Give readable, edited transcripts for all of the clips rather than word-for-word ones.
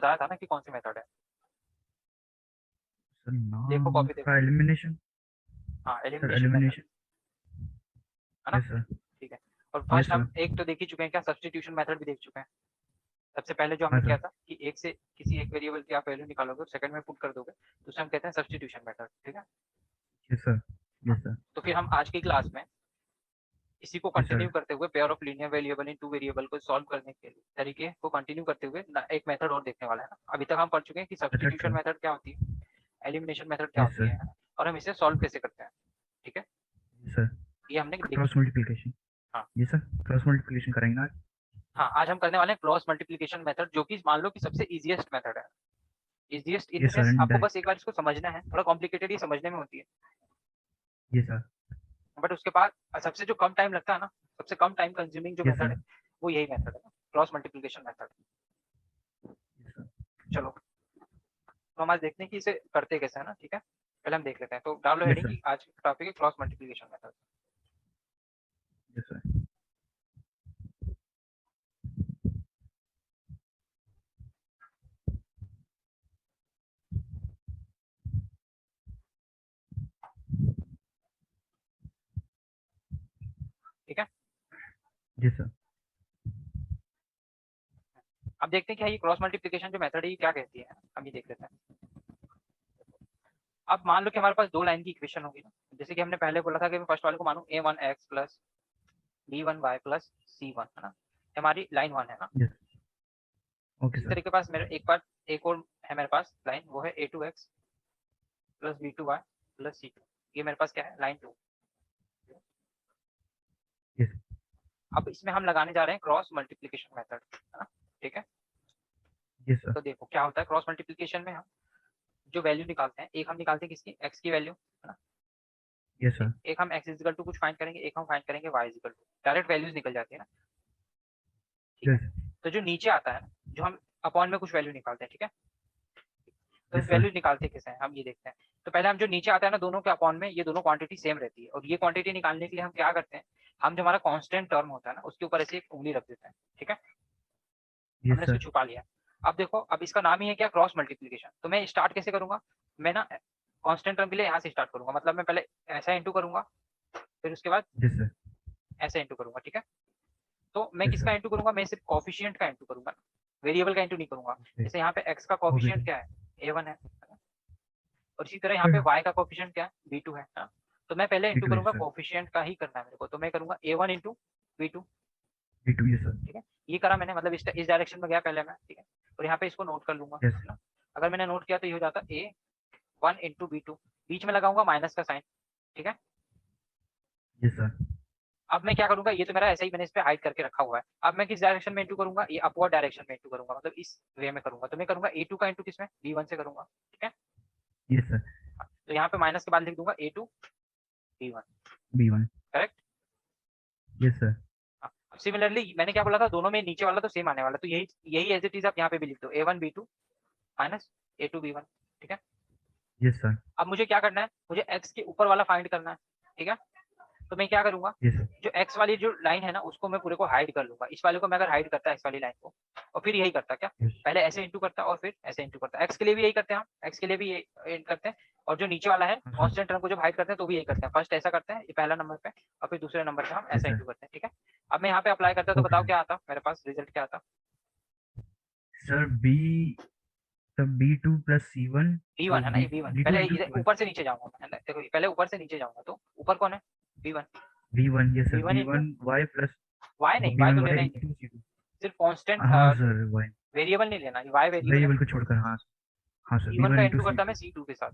बताया था ना कि कौन सी मेथड है। सर देखो नाम कॉपी उसका देखो। एलिमिनेशन। हाँ सर एलिमिनेशन मेथड, एलिमिनेशन। है ना। Yes sir. ठीक है। और यस फर्स्ट सर। हम एक तो देख ही चुके हैं क्या, सब्स्टिट्यूशन मेथड भी देख चुके हैं। सबसे पहले जो हाँ हमने किया सर। था कि एक से किसी एक वेरिएबल की आप वैल्यू निकालोगे और सेकंड में पुट कर दोगे, तो उसे हम कहते हैं सब्स्टिट्यूशन मेथड। ठीक है। Yes sir. हाँ, यस सर। तो फिर हम आज की क्लास में इसी को यस कंटिन्यू सर। करते हुए pair of linear variable in two variable को सॉल्व करने के लिए तरीके को कंटिन्यू करते हुए एक मेथड और देखने वाला है ना। अभी तक हम पढ़ चुके हैं कि मेथड सब्स्टिट्यूशन का। मेथड क्या होती है, एलिमिनेशन मेथड क्या यस होती सर। है ना? और हम इसे सॉल्व कैसे करते हैं। ठीक है, यस सर। ये हमने देख क्रॉस चुके हैं। मल्टीप्लिकेशन। हाँ यस सर। क्रॉस मल्टीप्लिकेशन करेंगे आज। हाँ, आज हम करने वाले हैं क्रॉस मल्टीप्लिकेशन मेथड, जो कि मान लो कि सबसे इजीएस्ट मेथड है। Easiest in the yes sir sense and आपको बस एक बार इसको समझना है, थोड़ा कॉम्प्लिकेटेड ये समझने में होती है, यस सर। बट उसके बाद सबसे जो कम टाइम लगता है ना, सबसे कम टाइम कंज्यूमिंग जो यस मेथड सर। है, वो यही मेथड है, cross multiplication method. Yes sir. चलो, तो हम आज देखते हैं कि इसे करते कैसे है ना। ठीक है, पहले हम देख लेते हैं। तो डाल लो यस हेडिंग सर। की आज का टॉपिक है cross multiplication method. Yes sir. ठीक है, यस सर। अब देखते हैं कि ये क्रॉस मल्टीप्लिकेशन जो मेथड है ये क्या कहती है, हम ये देख लेते हैं। अब मान लो कि हमारे पास दो लाइन की इक्वेशन होगी ना, जैसे कि हमने पहले बोला था कि मैं फर्स्ट वाले को मानूं a1x plus b1y plus c1, है ना। हमारी लाइन 1 है ना। यस। ओके इसी सर। तरीके पास मेरे एक बार एक और है मेरे पास लाइन, वो है a2x plus b2y plus c2। ये मेरे पास क्या है, लाइन 2। यस। अब इसमें हम लगाने जा रहे हैं क्रॉस मल्टीप्लिकेशन मेथड, है ना। ठीक है, यस सर। तो देखो क्या होता है क्रॉस मल्टीप्लिकेशन में, हम जो वैल्यू निकालते हैं, एक हम निकालते हैं किसकी, x की वैल्यू, है ना। Yes sir. एक हम x इक्वल टू कुछ फाइंड करेंगे, एक हम फाइंड करेंगे y equal to, direct values निकल जाती है ना। ठीक है, यस। तो जो नीचे आता है ना, जो हम अपॉन में कुछ वैल्यू निकालते हैं। ठीक है, तो यस सर। वैल्यू निकालते कैसे हैं हम ये देखते हैं। तो पहले हम जो नीचे आता है ना दोनों के अपॉन में, ये दोनों क्वांटिटी सेम रहती है, और ये क्वांटिटी निकालने के लिए हम क्या करते हैं, हम जो हमारा कांस्टेंट टर्म होता है ना उसके ऊपर ऐसे एक उंगली रख देते हैं। ठीक है, यस हमने इसको सर। छुपा लिया। अब देखो, अब इसका नाम ही है क्या, क्रॉस मल्टीप्लिकेशन। तो मैं स्टार्ट कैसे करूंगा, मैं ना कांस्टेंट टर्म के लिए यहाँ से स्टार्ट करूंगा, मतलब मैं पहले ऐसा इंटू करूंगा, फिर उसके बाद यस सर। ऐसा इंटू करूंगा। ठीक है, तो मैं यस किसका सर। इंटू करूंगा, मैं सिर्फ कॉफिशिएंट का इंटू करूंगा, वेरिएबल का इंटू नहीं करूंगा। ओके। जैसे यहाँ पे x का ओके कॉफिशिएंट सर। क्या है, a1 है, और इसी तरह यहाँ पे y का कॉफिशिएंट क्या है, b2 है ना। तो मैं पहले इंटू B2 यस करूंगा सर। कॉफिशिएंट का ही करना है मेरे को, तो मैं करूंगा a1 into b2। B2 yes sir. ठीक है, ये करा मैंने, मतलब इस डायरेक्शन में गया पहले मैं। ठीक है, और यहाँ पे इसको नोट कर लूंगा, यस। है ना। अगर मैंने नोट किया तो ये हो जाता a1 इंटू b2, बीच में लगाऊंगा माइनस का साइन। ठीक है, यस सर। अब मैं क्या करूंगा, ये तो मेरा ऐसा ही मैंने इस पे हाइड करके रखा हुआ है। अब मैं किस डायरेक्शन में इंटू करूंगा, ये अपवर्ड डायरेक्शन में इंटू करूंगा, मतलब इस वे में करूंगा। तो मैं करूंगा a2 का इंटू किसमें, b1 से करूंगा। ठीक है, यस सर। तो यहाँ पे माइनस के बाद लिख दूंगा a2 b1। B1 correct. Yes sir. Similarly मैंने क्या बोला था, दोनों में नीचे वाला तो सेम आने वाला, तो यही यही एज इट इज आप यहाँ पे भी लिख दो, a1 b2 minus a2 b1। ठीक है, यस सर। अब मुझे क्या करना है, मुझे x के ऊपर वाला फाइंड करना है। ठीक है, तो मैं क्या करूंगा, यस सर। जो x वाली जो लाइन है ना उसको मैं पूरे को हाइड कर लूंगा। इस वाले को मैं अगर हाइड करता इस वाली लाइन को, और फिर यही करता क्या, यस। पहले ऐसे इंटू करता और फिर ऐसे इंटू करता। x के लिए भी यही करते हैं हम, x के लिए भी यही करते हैं, और जो नीचे वाला है हाँ सर। कांस्टेंट टर्म को जब हाइड करते हैं तो भी यही करते हैं। फर्स्ट ऐसा करते हैं ये पहला नंबर पे, और फिर दूसरे नंबर पे हम यस ऐसा सर। इंटू करते हैं। ठीक है, अब मैं यहाँ पे अप्लाई करता तो ओके बताओ सर। क्या आता मेरे पास, रिजल्ट क्या आता। सर बी, तब B2 plus C1 b1 plus है ना, बी ये b1, डी टू पहले इंटू इधर C1। ऊपर से नीचे जाऊंगा मैं, देखो पहले ऊपर से नीचे जाऊंगा, तो ऊपर कौन है, b1। B1 yes sir. b1 into B1 Y plus y, नहीं y तो B1 Y लेना ही नहीं, इंटू C2। सिर्फ कांस्टेंट हाँ सर Y। वेरिएबल नहीं लेना, ये y वेरिएबल है वेरिएबल ना। को छोड़कर हाँ। हाँ सर c1 B1 का इंटू इंटू करता मैं C2। c2 के साथ।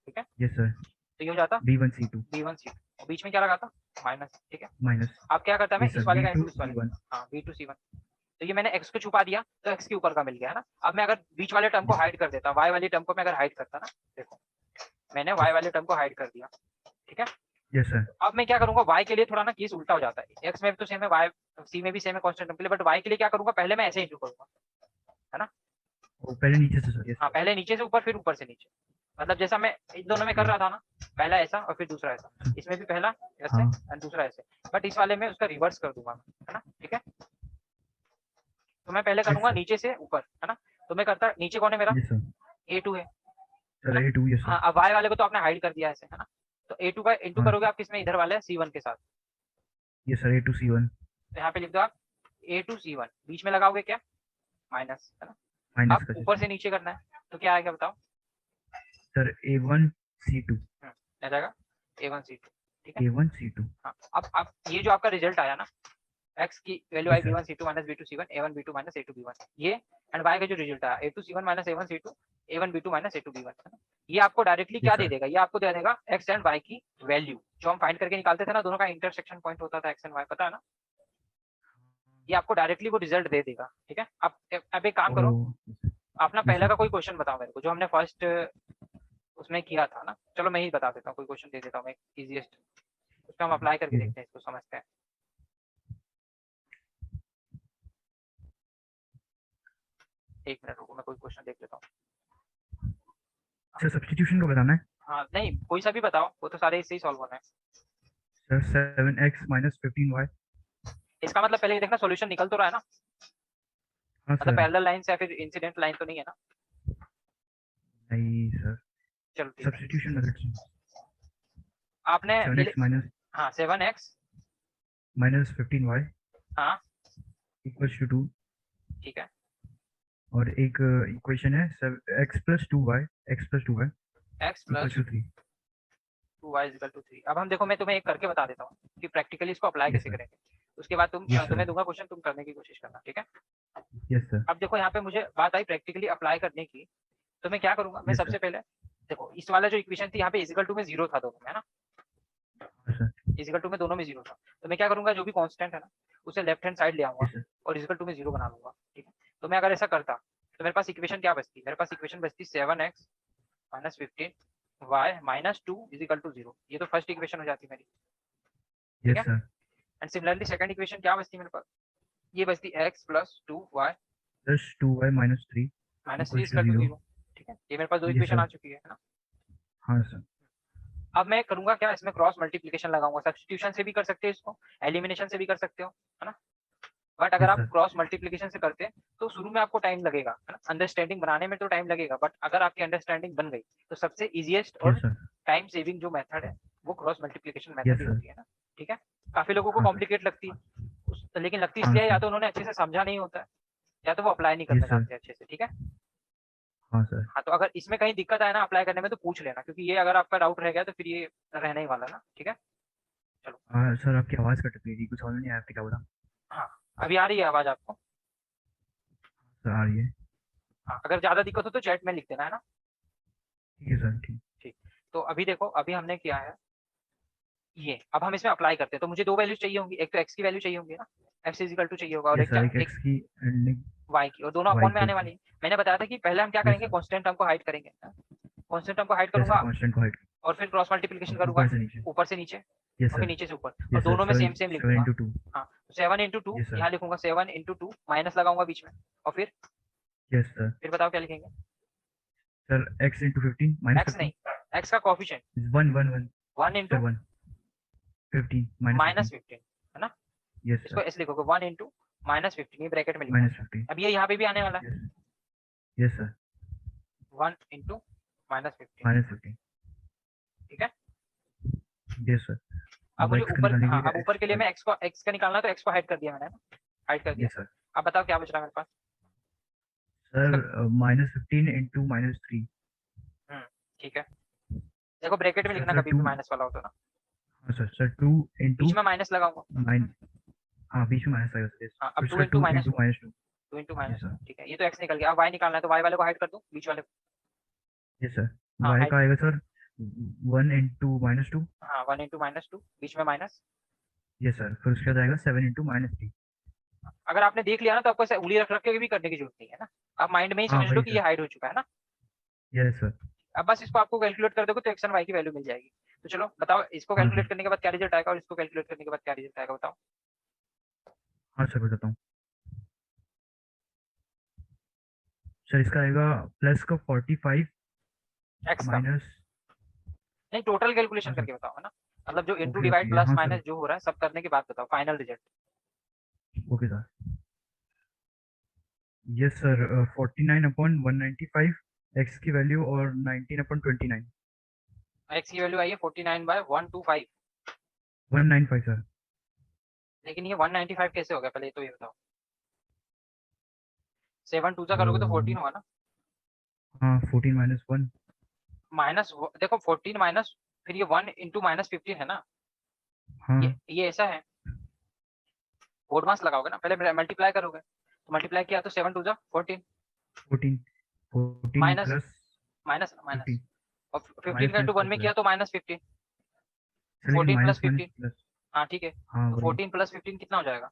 ठीक है, यस सर। तो ये हो जाता B1 C2 b1 c2, और बीच में क्या लगाता, माइनस। ठीक है, माइनस। अब क्या करता मैं यस इस सर वाले का B2 इंटू इस वाले, C1। हाँ b2 c1। तो ये मैंने x को छुपा दिया तो x के ऊपर का मिल गया, है ना। अब मैं अगर बीच वाले टर्म को यस हाइड कर देता, y वाली टर्म को मैं अगर हाइड करता ना, देखो मैंने y वाले टर्म को हाइड कर दिया। ठीक है, यस सर। अब मैं क्या करूंगा, y के लिए थोड़ा ना केस उल्टा हो जाता है, x में भी तो सेम है, y c में भी सेम है कांस्टेंट टर्म के लिए, बट y के लिए क्या करूंगा, पहले मैं ऐसे इंटू करूंगा, है ना। वो पहले नीचे से सर। यस हाँ, सर। पहले नीचे से ऊपर फिर ऊपर से नीचे, मतलब जैसा मैं इन दोनों में कर ओके। रहा था ना, पहला ऐसा और फिर दूसरा ऐसा, इसमें भी पहला ऐसे हाँ और दूसरा ऐसे, बट इस वाले में उसका रिवर्स कर दूंगा, है ना। ठीक है, तो मैं पहले यस करूंगा सर। नीचे से ऊपर, है ना। तो मैं करता, नीचे कौन है मेरा, यस सर। A2 है सर A2 यस हाँ। सर। अब y वाले को तो आपने हाइड कर दिया ऐसे, है ना। तो A2 का इंटू हाँ करोगे आप किसमें, इधर वाले C1 के साथ। यस सर A2 C1 तो यहाँ पे लिख दो आप A2 C1, बीच में लगाओगे क्या, माइनस, है ना। माइनस अब का ऊपर जैसे। से नीचे करना है तो क्या आएगा बताओ। सर A1 C2 आ जाएगा A1 C2, ठीक है। A1 C2। हाँ अब ये जो आपका रिजल्ट आया ना, x की वैल्यू आई yes sir. B1 C2 minus B2 C1 A1 B2 minus A2 B1 ये, एंड y का जो रिजल्ट आया A2 C1 minus A1 C2 A1 B2 minus A2 B1, है ना। ये आपको डायरेक्टली क्या यस दे सर। देगा, ये आपको दे देगा x एंड y की वैल्यू, जो हम फाइंड करके निकालते थे ना, दोनों का इंटरसेक्शन पॉइंट होता था x एंड y, पता है ना। ये आपको डायरेक्टली वो रिजल्ट दे देगा, ठीक है। अब एक काम ओ करो, आप ना यस पहले सर। का कोई क्वेश्चन बताओ मेरे को, जो हमने फर्स्ट उसमें किया था ना। चलो मैं ही बता देता हूँ, कोई क्वेश्चन दे देता हूँ मैं इजीएस्ट, उसका हम अप्लाई करके देखते हैं, इसको समझते हैं। एक मिनट रुको, मैं कोई क्वेश्चन देख लेता हूँ। सर सब्स्टिट्यूशन को बताना है। हाँ नहीं, कोई सा भी बताओ, वो तो सारे इससे ही सॉल्व होना है। Sir 7x minus 15y। इसका मतलब पहले ये देखना सॉल्यूशन निकल तो रहा है ना, हाँ मतलब सर। पैरेलल लाइन से या फिर इंसिडेंट लाइन तो नहीं है ना। नहीं सर। चलो ठीक है, सब्स्टिट्यूशन मेथड से आपने ये 7x माइनस हाँ 7x माइनस 15y हाँ इक्वल्स टू 2। ठीक है, और एक इक्वेशन है x plus 2y x plus equals to 3। 2y equal to 3। अब हम देखो, मैं तुम्हें एक करके बता देता हूँ कि प्रैक्टिकली इसको अप्लाई यस कैसे सर। करेंगे, उसके बाद यस तुम्हें सर। दूंगा क्वेश्चन, तुम करने की कोशिश करना, ठीक है। Yes sir. अब देखो यहाँ पे मुझे बात आई प्रैक्टिकली अप्लाई करने की, तो मैं क्या करूंगा, मैं यस सर। सबसे पहले देखो इस वाला जो इक्वेशन थी यहाँ पे इजिकल टू में जीरो था दोनों में, है ना। हाँ सर। इजिकल टू में दोनों में जीरो था, तो मैं क्या करूंगा, जो भी कांस्टेंट है ना उसे लेफ्ट हैंड साइड ले आऊंगा यस सर। और इजिकल टू में जीरो बना लूंगा, ठीक है। तो मैं अगर ऐसा करता तो मेरे पास इक्वेशन क्या बचती, मेरे पास इक्वेशन बचती 7x minus 15y minus 2 is equal to 0, ये तो फर्स्ट इक्वेशन हो जाती मेरी, ठीक यस है। Sir. And similarly second equation क्या बचती मेरे पास, ये बचती x plus 2y plus 2y minus 3 minus 3 equals to equal to 0। 0, ठीक है। ये मेरे पास दो यस इक्वेशन सर। आ चुकी है ना। हाँ सर। अब मैं करूंगा क्या, इसमें क्रॉस मल्टीप्लिकेशन लगाऊंगा, सब्स्टिट्यूशन से भी कर सकते हो इसको, एलिमिनेशन से भी कर सकते हो, है ना। बट अगर यस आप सर। क्रॉस मल्टीप्लिकेशन से करते हैं तो शुरू में आपको टाइम लगेगा, है ना, अंडरस्टैंडिंग बनाने में तो टाइम लगेगा, बट अगर आपकी अंडरस्टैंडिंग बन गई तो सबसे इजीएस्ट और यस सर। टाइम सेविंग जो मेथड है वो cross multiplication method yes he sir. होती है ना, ठीक है। काफी लोगों को हाँ सर। कॉम्प्लिकेट लगती है लेकिन लगती हाँ इसलिए है, या सर। तो उन्होंने अच्छे से समझा नहीं होता है, या तो वो अप्लाई नहीं यस करना सर। जानते अच्छे से, ठीक है। हाँ सर। हाँ तो अगर इसमें कहीं दिक्कत आए ना अप्लाई करने में तो पूछ लेना, क्योंकि ये अगर आपका डाउट रह गया तो फिर ये रहने ही वाला ना, ठीक है। चलो हाँ सर आपकी आवाज़ कट रही थी, कुछ समझ नहीं आया आपने क्या बोला। हाँ, अभी आ रही है आवाज आपको। सर आ रही है। हाँ अगर ज्यादा दिक्कत हो तो चैट में लिख देना, है ना। ठीक है सर ठीक। ठीक, तो अभी देखो अभी हमने किया है ये, अब हम इसमें अप्लाई करते हैं, तो मुझे दो वैल्यूज चाहिए होंगी, एक तो x की वैल्यू चाहिए होंगी ना, x इजिकल टू चाहिए होगा, और यस सर एक एक x की एंडिंग y की, और दोनों y अपॉन में इक्वल आने टू। वाली है। मैंने बताया था कि पहले हम क्या यस करेंगे, सर। कांस्टेंट टर्म को हाइड करेंगे, कांस्टेंट टर्म को हाइड यस सर करूंगा कांस्टेंट को हाइड। और फिर क्रॉस मल्टीप्लिकेशन करूंगा, ऊपर से नीचे। ऊपर से नीचे यस और फिर सर। नीचे से ऊपर, और यस सर दोनों में सेम सेम लिख 7 दूंगा। इंटू 2। हाँ 7 इंटू 2 यस सर। यहाँ लिखूंगा, 7 इंटू 2 माइनस लगाऊंगा बीच में, और यस सर। फिर बताओ क्या लिखेंगे। Sir x into 15 minus x 15। नहीं, x का coefficient 1 1 1। 1 sir into 1 15 minus minus 15। 15, है ना। यस इसको सर ऐसे लिखोगे 1 इंटू माइनस 15, ये ब्रैकेट में लिखना माइनस है। 15। अब ये यहाँ पे भी आने वाला है, yes yes sir 1 into minus 15, minus 15। ठीक है। Yes sir. अब अब मुझे x का ऊपर, निकालने के हाँ लिए अब ऊपर x के लिए मैं x का निकालना है, तो x को हाइड कर दिया मैंने ना, हाइड कर दिया। Yes sir. अब बताओ क्या बच रहा है मेरे पास। इसका सर माइनस 15 इंटू माइनस 3। ठीक है, देखो ब्रैकेट में उसके बाद लिखना सर कभी 2। भी माइनस वाला हो तो ना, हाँ सर 2 इंटू बीच में माइनस लगाऊंगा। 9। हाँ बीच में माइनस आएगा सर। हाँ फिर अब 2 उसका into 2 minus into 2, minus 2। 2 into yes minus 2, sir. ठीक है। ये तो x निकल गया, अब y निकालना है, तो y वाले को हाइड कर दूं बीच वाले को। यस सर हाँ y हाइड, का आएगा सर 1 इंटू माइनस 2। हाँ 1 इंटू माइनस 2 बीच में माइनस। यस सर फिर उसके बाद आएगा 7 इंटू माइनस 3। अगर आपने देख लिया ना तो आपको ऐसे उंगली रख रख के भी करने की जरूरत नहीं है ना, आप माइंड में ही हाँ समझ लो वही कि ये सर। हाइड हो चुका है ना। Yes sir. अब बस इसको आपको कैलकुलेट कर दोगे तो x एंड y की वैल्यू मिल जाएगी। तो चलो बताओ, इसको हाँ कैलकुलेट सर। करने के बाद क्या रिजल्ट आएगा और इसको कैलकुलेट करने के बाद क्या रिजल्ट आएगा, बताओ। हाँ सर बताता हूँ। सर इसका आएगा प्लस का 45 x का माइनस। नहीं, टोटल कैलकुलेशन हाँ सर। करके बताओ, है ना, मतलब जो into okay divide okay plus हाँ सर। माइनस जो हो रहा है सब करने के बाद बताओ final result. Okay sir. Yes sir 49/195 x की वैल्यू और 19/29 x की वैल्यू आई है 49/125, 195 सर। लेकिन ये 195 कैसे हो गया, पहले तो ये बताओ। 7 2 करोगे तो 14 अ, होगा ना। हाँ 14 - 1। माइनस देखो 14 माइनस, फिर ये 1 इंटू -15 है ना। हाँ ये ऐसा है, बोर्ड मास लगाओगे ना, पहले मल्टीप्लाई करोगे, तो मल्टीप्लाई किया तो 7 2 14, 14 14 माइनस प्लस माइनस माइनस, 15 और 15 माइनस का इंटू माइनस 1 प्लस में हो किया जाएगा तो -15, सर, लेकिन 14 प्लस माइनस माइनस 15। प्लस। हाँ ठीक है, हाँ तो वही 14 प्लस 15 कितना हो जाएगा,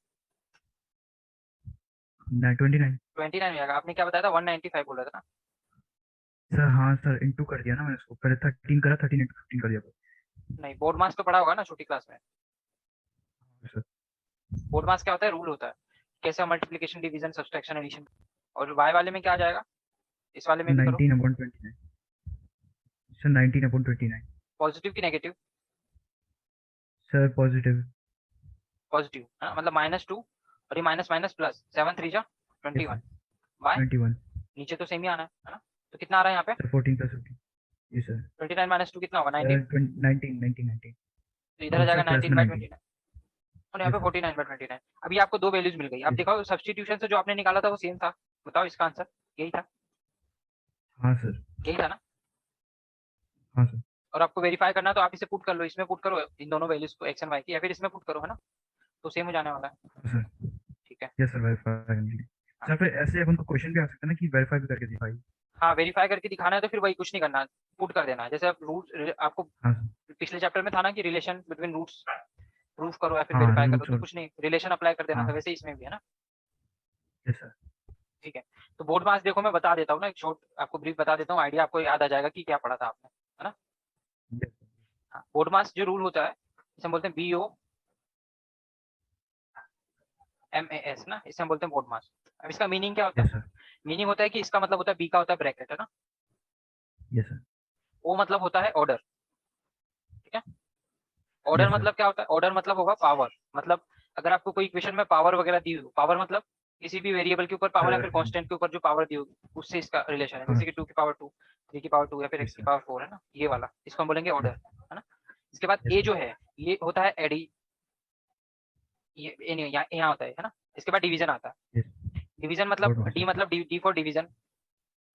29 29 हो जाएगा। आपने क्या बताया था, 195 बोला था ना। सर। हाँ सर इंटू कर दिया ना मैंने उसको, पहले 13 करा, 13 × 15 कर दिया नहीं, बोर्ड मास तो पढ़ा होगा ना छोटी क्लास में। सर। बोर्ड मास क्या होता है, रूल होता है कैसे मल्टीप्लिकेशन डिवीजन सब्सट्रैक्शन एडिशन। और वाई वाले में क्या आ जाएगा, इस वाले में भी करो, 19/29 सर, 19/29 पॉजिटिव की नेगेटिव, सर। पॉजिटिव। पॉजिटिव है ना, मतलब -2, और ये माइनस माइनस प्लस, 7 3 जा यस 21, सर। वाई 21 नीचे तो सेम ही आना है ना। तो कितना आ रहा है यहाँ पे, सर। 14 + 15 जी सर। 29 - 2 कितना होगा, सर 19। 19 तो इधर आ और जाएगा सर प्लस में 19। 19/29, और यहाँ यस पे सर। 49/29। अभी आपको दो वैल्यूज मिल गई, अब यस। देखो सब्सटीट्यूशन से जो आपने निकाला था वो सेम था, बताओ इसका आंसर यही था, हाँ सर। यही था ना। हाँ सर। और आपको वेरीफाई करना है तो आप इसे पुट कर लो, इसमें पुट करो इन दोनों वैल्यूज को, एक्स एंड वाई की, या फिर इसमें पुट करो, है ना, तो सेम हो जाने वाला है। हाँ सर। ठीक है। यस सर, वेरीफाई करने के लिए। हाँ सर फिर ऐसे अपन को क्वेश्चन भी आ सकता है ना कि वेरीफाई भी करके दिखाई। हाँ, वेरीफाई करके दिखाना है तो फिर वही, कुछ नहीं करना, पुट कर देना है। जैसे आप रूट, आपको हाँ सर। पिछले चैप्टर में था ना कि रिलेशन बिटवीन रूट्स प्रूफ करो या फिर हाँ वेरीफाई करो, रूट्स तो और। कुछ नहीं, रिलेशन अप्लाई कर देना था, हाँ वैसे ही इसमें भी है ना। Yes sir. ठीक है। तो बोर्ड मास देखो मैं बता देता हूँ ना, एक शॉर्ट आपको ब्रीफ बता देता हूँ, आइडिया आपको याद आ जाएगा कि क्या पढ़ा था आपने, है ना। यस हाँ, बोर्ड मास जो रूल होता है, इसे हम बोलते हैं BOMAS ना, इसे हम बोलते हैं बोर्ड मास। अब इसका मीनिंग क्या होता यस है, सर। मीनिंग होता है कि इसका मतलब होता है, बी का होता है ब्रैकेट, है ना। Yes sir. ओ मतलब होता है ऑर्डर, ठीक है। Order yes sir. मतलब क्या होता है, ऑर्डर मतलब होगा पावर, मतलब अगर आपको कोई इक्वेशन में पावर वगैरह दी हो, पावर मतलब किसी भी वेरिएबल के ऊपर पावर या फिर सर। कांस्टेंट के ऊपर जो पावर दी होगी, उससे इसका रिलेशन है। हाँ जैसे कि 2 की पावर 2, 3 की पावर 2, या फिर यस x की सर। पावर 4, है ना, ये वाला, इसको हम बोलेंगे ऑर्डर, यस। है ना। इसके बाद यस ए सर। जो है, ये होता है एडी, ये ए नहीं, यहाँ होता है ना। इसके बाद डिवीजन आता है, यस। डिवीजन मतलब बोर्ड मास डी, है। मतलब डी फॉर डिवीजन,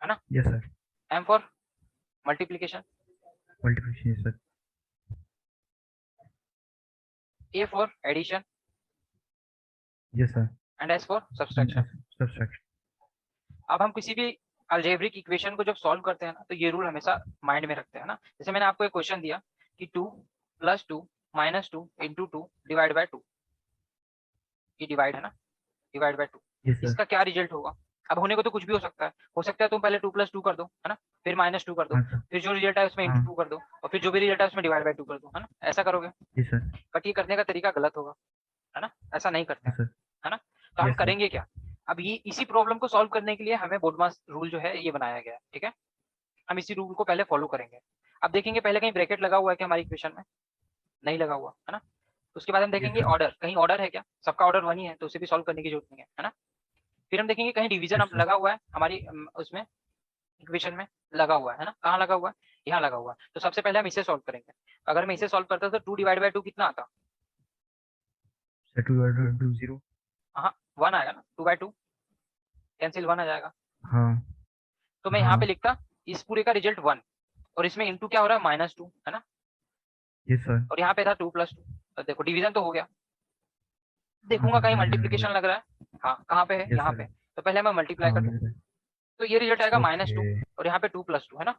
है ना। Yes sir. M for multiplication, multiplication. Yes sir. A for addition, yes sir. And S for subtraction. Subtraction. अब हम किसी भी अलजेब्रिक इक्वेशन को जब सॉल्व करते हैं ना, तो ये रूल हमेशा माइंड में रखते हैं ना। जैसे मैंने आपको एक क्वेश्चन दिया कि 2 + 2 - 2 × 2 डिवाइड बाय 2, ये डिवाइड है ना, डिवाइड बाय 2, यस सर। इसका क्या रिजल्ट होगा। अब होने को तो कुछ भी हो सकता है, हो सकता है तुम पहले 2 + 2 कर दो, है ना, फिर -2 कर दो, हाँ सर। फिर जो रिजल्ट है उसमें हाँ। इंटू 2 कर दो, और फिर जो भी रिजल्ट है उसमें डिवाइड बाय 2 कर दो, है ना, ऐसा करोगे। Yes sir. बट ये करने का तरीका गलत होगा, है ना, ऐसा नहीं करते हाँ हैं, सर। है ना। तो हम यस सर। करेंगे क्या, अब ये इसी प्रॉब्लम को सॉल्व करने के लिए हमें बोडमास रूल जो है ये बनाया गया है, ठीक है। हम इसी रूल को पहले फॉलो करेंगे। अब देखेंगे पहले कहीं ब्रैकेट लगा हुआ है क्या हमारी इक्वेशन में, नहीं लगा हुआ, है ना। उसके बाद हम यस देखेंगे सर। ऑर्डर, कहीं ऑर्डर है क्या, सबका ऑर्डर 1 ही है तो उसे भी सॉल्व करने की जरूरत नहीं है ना। फिर हम देखेंगे कहीं डिवीजन यस अब सर। लगा हुआ है हमारी उसमें इक्वेशन में, लगा हुआ है ना, कहाँ लगा हुआ है, यहाँ लगा हुआ है। तो सबसे पहले हम इसे सॉल्व करेंगे। अगर मैं इसे सॉल्व करता तो 2 डिवाइड बाय 2 कितना आता, सर 2/2 0। हाँ 1 आएगा ना, 2/2 कैंसिल 1 आ जाएगा। हाँ। तो मैं यहाँ पे हाँ। लिखता इस पूरे का रिजल्ट 1, और इसमें इंटू क्या हो रहा है, -2, है ना। Yes sir. और यहाँ पे था 2 + 2, तो देखो डिवीजन तो हो गया। हाँ देखूंगा सर, कहीं डिवीजन हो मल्टीप्लिकेशन गया। लग रहा है, हाँ कहाँ पे है, यस यहाँ सर। पे, तो पहले मैं मल्टीप्लाई हाँ कर दूँ, मिल रहा तो ये रिजल्ट आएगा है। -2, ओके। और यहाँ पे 2 + 2, है ना,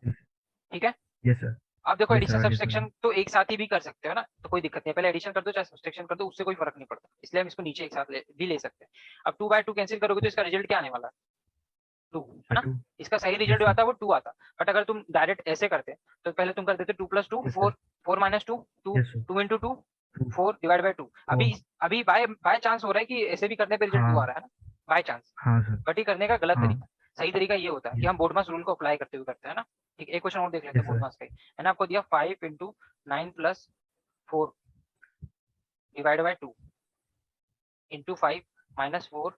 ठीक है। Yes sir. आप देखो यस सर, एडिशन आ गया समझ सब्सट्रैक्शन में। तो एक साथ ही भी कर सकते हो ना, तो कोई दिक्कत नहीं है, पहले एडिशन कर दो चाहे सब्सट्रैक्शन कर दो, उससे कोई फर्क नहीं पड़ता, इसलिए हम इसको नीचे एक साथ भी ले सकते हैं। अब 2/2 कैंसिल करोगे तो इसका रिजल्ट क्या आने वाला है, 2, है सर ना। 2। इसका सही रिजल्ट यस जो सर। आता है वो 2 आता, बट अगर तुम डायरेक्ट ऐसे करते तो पहले तुम कर देते 2 + 2 yes 4, sir. 4 - 2 2, yes sir. 2 × 2 2। 4 divide by 2। ओ। अभी बाय बाय चांस हो रहा है कि ऐसे भी करने पे रिजल्ट 2 आ हाँ। रहा है ना, बाय चांस। हाँ सर। बट ये करने का गलत हाँ। तरीका, सही तरीका ये होता है कि यस। हम बोडमास रूल को अप्लाई करते हुए करते हैं ना। ठीक, एक क्वेश्चन और देख लेते हैं यस सर। बोडमास का ही। मैंने आपको दिया 5 × 9 + 4 डिवाइड बाय 2 × 5 - 4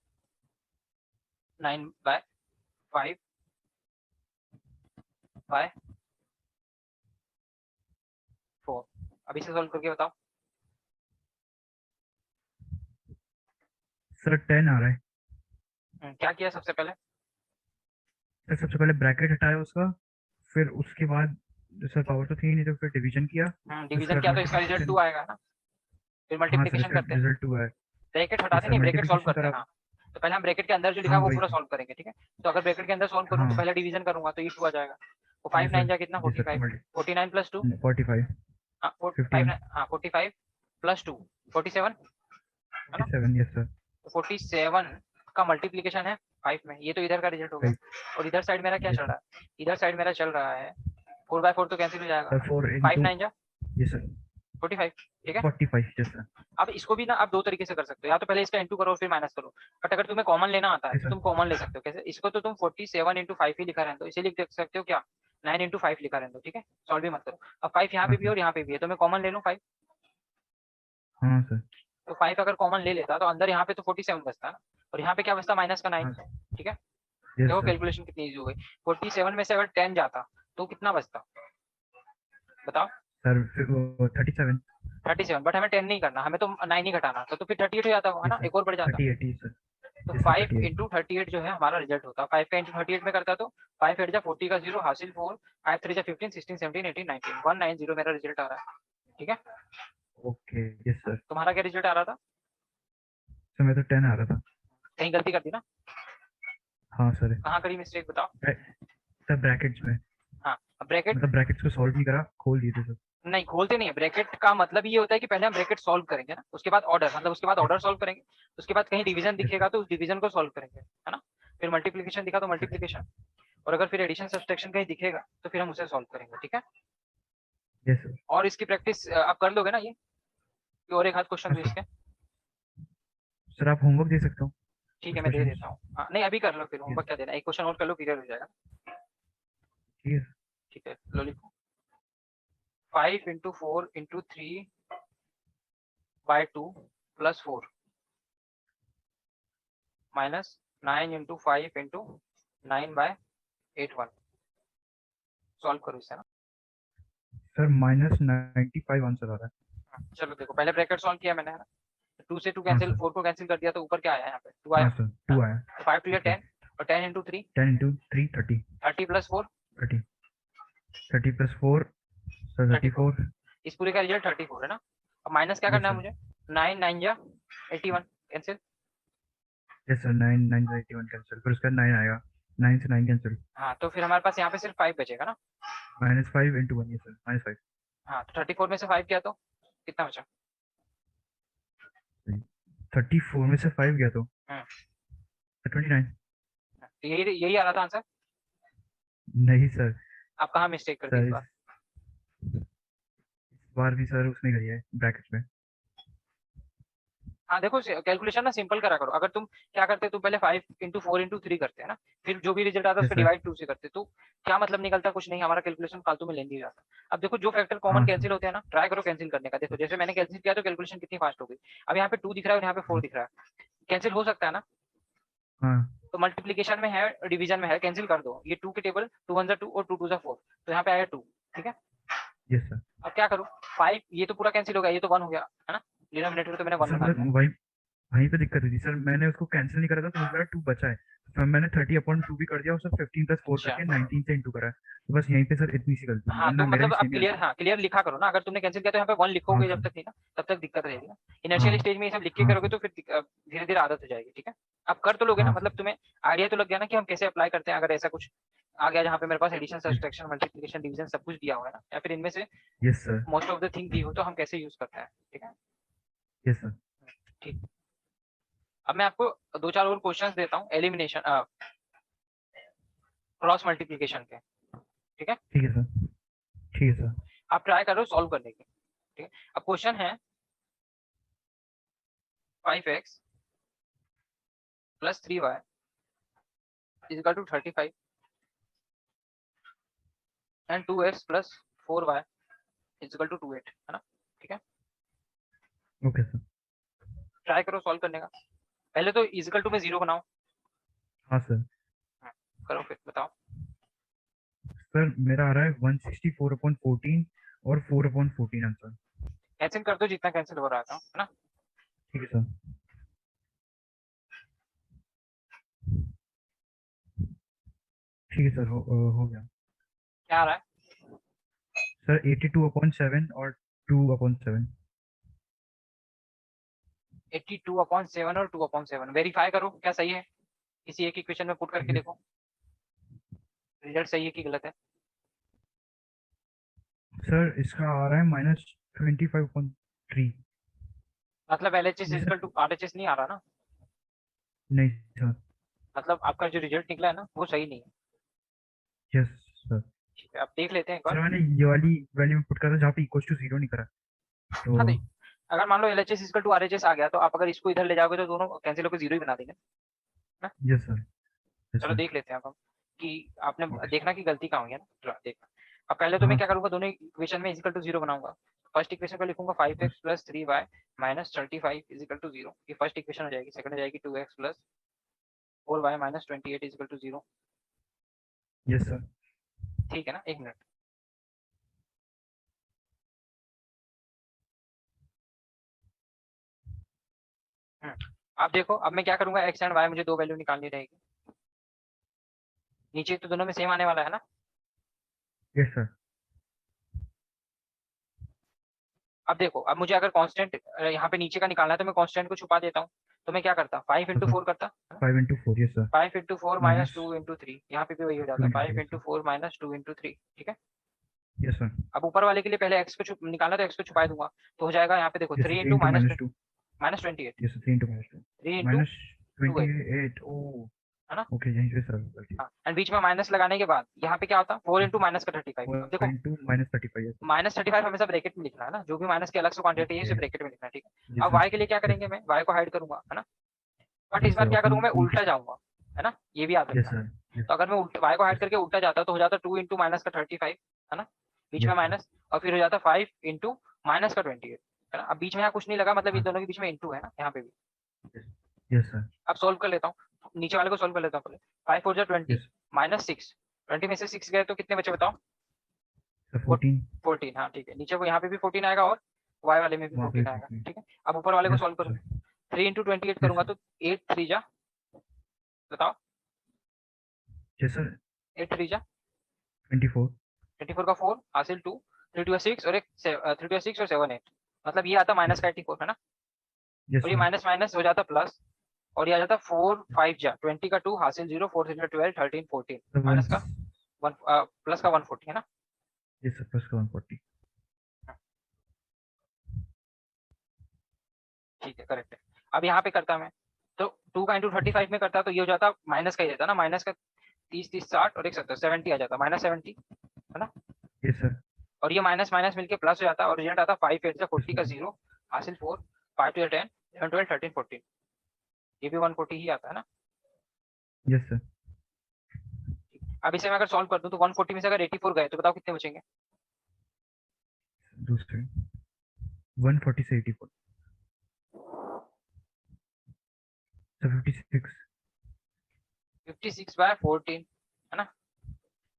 9/5/4। अभी से सॉल्व करके बताओ। सर 10 आ रहा है। क्या किया सबसे पहले? सर सबसे पहले ब्रैकेट हटाया उसका, फिर उसके बाद सर पावर तो थी ही नहीं, तो फिर डिवीजन किया, फिर उसके डिवीजन बाद किया तो इसका रिजल्ट 2 मल्टीप्लिकेशन। आएगा ना। फिर हाँ सर, मल्टीप्लिकेशन इसका करते हैं, रिजल्ट 2 है। ब्रैकेट ये हटाते सर नहीं, ब्रैकेट सॉल्व मल्टीप्लिकेशन करते हैं। करा। हाँ, तो पहले हम ब्रैकेट के अंदर जो लिखा हाँ है वो वही पूरा सर। सॉल्व करेंगे, ठीक है। तो अगर ब्रैकेट के अंदर सॉल्व करूँ तो हाँ पहले डिवीजन करूंगा तो ये 2 आ जाएगा। तो जी 5 9 सर। जा कितना, जी सर 45। मल्टी 49 प्लस 2, 45 हाँ 5 51 हाँ 45 प्लस 2 47, है ना। 47 यस सर। तो 47 का मल्टीप्लीकेशन है 5 में, ये तो इधर का रिजल्ट हो गया। 5 और इधर साइड मेरा क्या यस चल सर। रहा है? इधर साइड मेरा चल रहा है 4/4 तो कैंसिल हो जाएगा। सर 4 5 इंटू 9 जा यस सर 45, ठीक है। 45 यस सर। अब इसको भी ना आप दो तरीके से कर सकते हो, या तो पहले इसका इंटू करो फिर माइनस करो। बट अगर तुम्हें कॉमन लेना आता है यस तो सर। तुम कॉमन ले सकते हो। कैसे? इसको तो तुम 47 इंटू 5 ही लिखा रहने दो, इसे लिख सकते हो क्या, 9 इंटू 5 लिखा रहने दो, ठीक है। सॉल्व भी मत करो। अब 5 यहाँ हाँ पे भी है सर। और यहाँ पे भी है, तो मैं कॉमन ले लूँ 5। हाँ सर। तो 5 अगर कॉमन ले लेता तो अंदर यहाँ पे तो 47 बचता है ना, और यहाँ पे क्या बचता, माइनस का 9, हाँ ठीक है। यस देखो सर। कैलकुलेशन कितनी ईजी हो गई। 47 में से अगर 10 जाता तो कितना बचता, बताओ। सर फिर वो 37 37, बट हमें 10 नहीं करना, हमें तो 9 ही घटाना, तो फिर 38 हो जाता है यस ना, सर। एक और बढ़ जाता। 38 यस सर। तो यस सर 5 38 इंटू 38 जो है हमारा रिजल्ट होता है। 5 का इंटू 38 में करता तो 5 8 जा 40 का 0 हासिल 4, 5 3 जा 15 16 17 18 19 190 मेरा रिजल्ट आ रहा है, ठीक है। Okay yes sir. तुम्हारा क्या रिजल्ट आ रहा था? सर मैं तो 10 आ रहा था। कहीं गलती कर दी ना? हाँ सर। कहाँ करी मिस्टेक बताओ। सर ब्रैकेट्स में, हाँ, ब्रैकेट मतलब ब्रैकेट्स को सॉल्व नहीं करा, खोल दिए थे सर। नहीं खोलते नहीं है। ब्रैकेट का मतलब ये होता है कि पहले हम ब्रैकेट सॉल्व करेंगे ना, उसके बाद ऑर्डर, मतलब उसके बाद यस ऑर्डर सॉल्व करेंगे, उसके बाद कहीं डिवीजन यस दिखेगा तो उस डिवीजन को सॉल्व करेंगे, है ना। फिर मल्टीप्लीकेशन दिखा तो सर। मल्टीप्लीकेशन, और अगर फिर एडिशन सब्सट्रैक्शन कहीं दिखेगा तो फिर हम उसे सॉल्व करेंगे, ठीक है। Yes sir. और इसकी प्रैक्टिस आप कर लोगे ना ये, और एक हाथ क्वेश्चन हाँ दो सर। इसके। सर आप होमवर्क दे सकता हूँ ठीक है कुछ मैं दे क्वेश्चंस। देता हूँ, हाँ नहीं अभी कर लो, फिर यस होमवर्क क्या देना, एक क्वेश्चन और कर लो, क्लियर हो जाएगा। ठीक है। ठीक है लो लिखो। 5 into 4 into 3/2 plus 4 minus 9 into 5 into 9/81। Solve करो इसे ना। सर -95 आंसर आ रहा है। चलो देखो, पहले ब्रैकेट सॉल्व किया मैंने, है ना। 2 से 2 हाँ कैंसिल, सर। 4 को कैंसिल कर दिया तो ऊपर क्या आया, यहाँ पे 2 हाँ आया, सर है 2 ना। आया। तो 5 टू या यस सर। 10, और 10 into 3 10 into 3 30। 30 plus 4 30 30 plus 4 sir 34। 34। इस पूरे का रिजल्ट 34 है ना। अब माइनस क्या यस करना है सर। मुझे, 9 9 जा 81 कैंसिल। यस सर 9 9 81 कैंसिल, फिर उसका 9 आएगा, 9 से 9 कैंसिल। हाँ तो फिर हमारे पास यहाँ पे सिर्फ 5 बचेगा ना। -5 इंटू 1 यस सर -5। हाँ तो 34 में से 5 किया तो कितना बचा? 34 में से 5 गया तो हम्म, 29। तो यही यही आ रहा था आंसर। नहीं सर। आप कहाँ मिस्टेक कर दी इस सर बार? इस बार भी सर उसने करी है ब्रैकेट्स में। हाँ देखो कैलकुलेशन ना सिंपल करा करो। अगर तुम क्या करते, तुम पहले 5 इंटू 4 इंटू 3 करते हैं ना, फिर जो भी रिजल्ट आता है यस उसको सर। डिवाइड 2 से करते, तो क्या मतलब निकलता, कुछ नहीं, हमारा कैलकुलेशन फालतू में लेंदी जाता। अब देखो जो फैक्टर कॉमन हाँ सर। कैंसिल होते हैं ना, ट्राई करो कैंसिल करने का। देखो जैसे मैंने कैंसिल किया तो कैलकुलेशन कितनी फास्ट हो गई। अब यहाँ पे 2 दिख रहा है और यहाँ पे 4 हाँ दिख रहा है, कैंसिल हो सकता है ना। हाँ तो मल्टीप्लीकेशन में है, डिवीजन में है, कैंसिल कर दो। ये 2 के टेबल 2 1 2 और 2 2 4, तो यहाँ पे आया 2, ठीक है। Yes sir. अब क्या करूँ, 5 ये तो पूरा कैंसिल हो गया, ये तो 1 हो गया, है ना। डिनोमिनेटर तो मैंने 1 सर बना दिया। मतलब वहीं पे दिक्कत हुई थी सर, मैंने उसको कैंसिल नहीं करा था तो मुझे लगा 2 बचा है, तो मैंने 30/2 भी कर दिया और सर 15 प्लस 4 अच्छा करके 19 से इंटू करा है। तो बस यहीं पे सर इतनी सी गलती थी, हाँ, वरना तो मेरा भी मतलब आप सेम ही क्लियर, आंसर था। हाँ क्लियर लिखा करो ना। अगर तुमने कैंसिल किया तो यहाँ पे 1 हाँ लिखोगे जब सर। तक नहीं ना, तब तक दिक्कत रहेगी ना। हाँ इनिशियल स्टेज में ये सब लिख के हाँ करोगे सर। तो फिर धीरे धीरे आदत हो जाएगी, ठीक है। आप कर तो लोगे ना, हाँ मतलब सर। तुम्हें आइडिया तो लग गया ना कि हम कैसे अप्लाई करते हैं, अगर ऐसा कुछ आ गया जहाँ पे मेरे पास addition yes subtraction multiplication division सब कुछ दिया हुआ है ना, या फिर इनमें से yes sir. Most of the thing दी हो तो हम कैसे यूज करते हैं, ठीक है। Yes sir. ठीक, अब मैं आपको 2 4 और क्वेश्चंस देता हूँ एलिमिनेशन क्रॉस मल्टीप्लिकेशन के, ठीक है। ठीक है सर। ठीक है सर। आप ट्राई करो सॉल्व करने की, ठीक है। अब क्वेश्चन है 5x plus 3y is equal to 35 and 2x plus 4y is equal to 28, है ना, ठीक है। Okay sir. ट्राई करो सॉल्व करने का। पहले तो इजिकल टू में 0 बनाओ। हाँ सर। करो फिर बताओ। सर मेरा आ रहा है 164/14 और 4/14 आंसर। कैंसिल कर दो जितना कैंसिल हो रहा था, है ना। ठीक है सर। ठीक है सर, हो गया। क्या आ रहा है? सर 82/7 और 2/7। 82/7 और 2/7 वेरीफाई करो क्या सही है, किसी एक इक्वेशन में पुट करके ये देखो रिजल्ट सही है कि गलत है। सर इसका आ रहा है -25/3। मतलब LHS जी इक्वल सर। टू RHS नहीं आ रहा ना, नहीं सर। मतलब आपका जो रिजल्ट निकला है ना वो सही नहीं है। Yes sir. ठीक है, आप देख लेते हैं एक बार। सर मैंने ये वाली वैल्यू में पुट करा था जहाँ पे इक्वल टू 0 नहीं करा, हाँ तो तो अगर मान लो LHS इक्वल टू RHS आ गया तो आप अगर इसको इधर ले जाओगे तो दोनों कैंसिल होकर जीरो ही बना देंगे ना। Yes sir. यस चलो सर। देख लेते हैं अब हम कि आपने ओके सर। देखना कि गलती कहाँ हुई है ना। चलो देखना। अब पहले तो मैं हाँ क्या करूंगा, दोनों इक्वेशन में इक्वल टू जीरो बनाऊंगा। फर्स्ट इक्वेशन को लिखूंगा 5x plus 3y minus 35 is equal to zero, ये फर्स्ट इक्वेशन हो जाएगी। सेकंड हो जाएगी 2x plus 4y minus 28 is equal to zero. Yes sir. ठीक है ना, एक मिनट। आप देखो अब मैं क्या करूंगा, x एंड y मुझे दो वैल्यू निकालनी रहेगी। नीचे तो दोनों में सेम आने वाला है ना। Yes sir. अब देखो, अब मुझे अगर कांस्टेंट यहाँ पे नीचे का निकालना है तो मैं कांस्टेंट को छुपा देता हूँ। तो मैं क्या करता, 5 इंटू सर 4 करता, 5/4 yes sir. 5 into four minus minus 2 into 3, यहाँ पे भी वही हो 2 जाता, into 3 5 yes into sir. Four minus 2 into 3। ठीक है। Yes sir. अब ऊपर वाले के लिए पहले x को निकालना तो x को छुपा दूंगा, तो हो जाएगा यहाँ पे देखो yes sir 3 3 into into minus -2। Minus 28, yes sir 3 into -2 3 into minus 2 है 28। ओ ना। ओके, यहीं पे सर गलती। हाँ एंड बीच में माइनस लगाने के बाद यहाँ पे क्या होता है 4 इंटू माइनस का 35। अब 4 देखो इंटू -35 यस सर। -35 हमेशा ब्रैकेट में लिखना है ना, जो भी माइनस की अलग से क्वांटिटी है ओके। उसे ब्रैकेट में लिखना है। ठीक है। यस अब सर। y के लिए क्या यस करेंगे, मैं y को हाइड करूंगा है ना, बट इस यस बार सर क्या टू करूंगा, मैं टू उल्टा जाऊंगा, है ना, ये भी याद यस रखना। सर। यस तो अगर मैं y को हाइड यस करके उल्टा जाता तो हो जाता 2 इंटू माइनस का 35, है ना, बीच में यस सर। माइनस, और फिर हो जाता 5 इंटू माइनस का 28, है ना। अब बीच में यहाँ कुछ नहीं लगा, मतलब इन हाँ दोनों के बीच में इंटू है ना यहाँ पे भी। यस। Yes sir. अब सोल्व कर लेता हूँ, नीचे वाले को सोल्व कर लेता हूँ पहले। 5 4 जा 20 यस माइनस 6, 20 में से 6 गए तो कितने बचे बताओ। सर 14। 14, हाँ ठीक है। नीचे को यहाँ पे भी 14 आएगा और y वाले में भी वहाँ पे 14 आएगा। 14। ठीक है। अब ऊपर वाले को यस सोल्व सर। करूंगा, 3 इंटू 28 यस करूंगा सर। तो 8 3 जा, बताओ यस सर 8 3 जा 24। 24 का 4 हासिल 2, 3 2 6 और एक 3 2 6 और 7 8, मतलब ये आता माइनस का 84, है ना। यस और ये सर। माइनस माइनस हो जाता प्लस, और ये आ जाता 4 5 जा 20 का 2 हासिल 0, 4 3 12 13 14, वन। माइनस का 1 प्लस का 140, है ना। यस सर प्लस का 140। ठीक है, करेक्ट है। अब यहाँ पे करता मैं तो 2 का इंटू 35 में करता तो ये हो जाता माइनस का ही रहता ना, माइनस का 30 30 60 और एक 70 70 आ जाता, माइनस 70, है ना। Yes sir. और ये माइनस माइनस मिलके प्लस हो जाता और रिजल्ट आता 5 8 से यस 40 का सर। 0 हासिल 4 5 2 10 11 12 13 14, ये भी 140 ही आता है ना। Yes sir. अब इसे मैं अगर सॉल्व कर दूं तो 140 में से अगर 84 गए तो बताओ कितने बचेंगे। दूसरे 140 से 84 सर 56। 56 बाय 14, है ना।